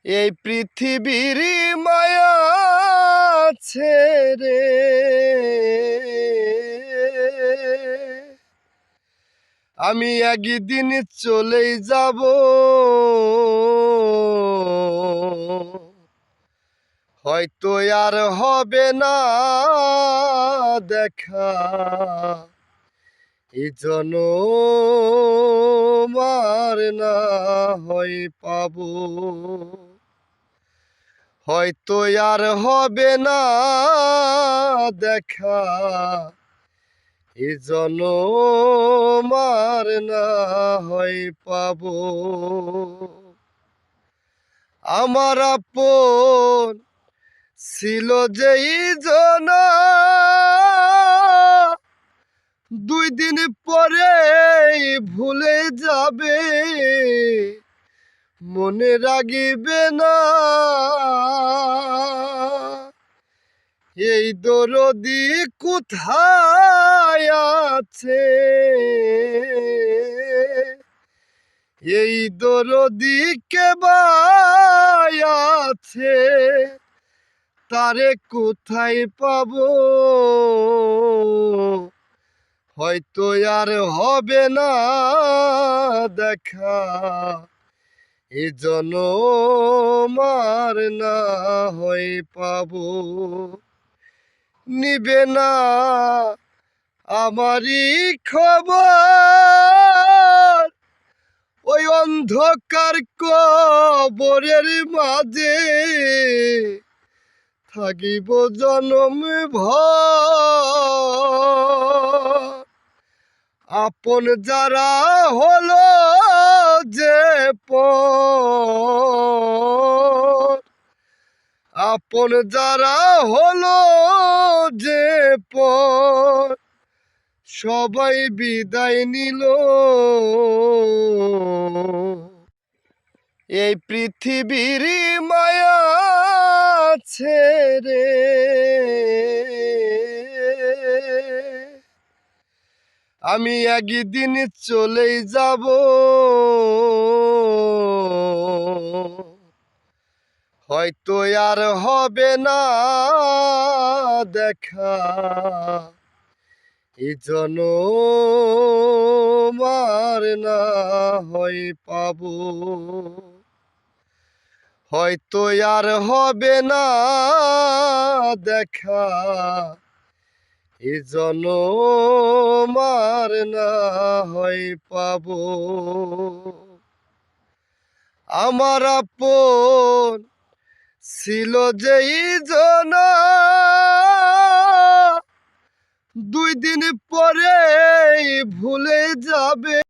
এই পৃথিবীর মায়া ছেড়ে আমি একদিন চলেই যাব। হয়তো আর হবে না দেখা, এই জনম আর না হয় পাবো। হয়তো আর হবে না দেখা, এই জনম আর না হয় পাবো। আমার আপন ছিল যেই জনা, দুই দিন পরে ভুলে যাবে, মনে রাগিবে না। এই দরদি কোথায় আছে, এই দরদি কে আছে, তারে কোথায় পাবো। হয়তো আর হবে না দেখা, এ জনম আর না হয় পাবো। নিবে না আমারই খবর, ওই অন্ধকার কবরের মাঝে থাকিব জনম ভর। আপন যারা হলো যে পর, আপন যারা হলো যে পর, সবাই বিদায় নিল। এই পৃথিবীর মায়া ছেড়ে আমি একদিন চলেই যাব। হয়তো আর হবে না দেখা, এই জনম আর না হয় পাবো। হয়তো আর হবে না দেখা, এই জনম আর না হয় পাবো। আমার আপন ছিল যেই জনা, দুই দিন পরে ভুলে যাবে।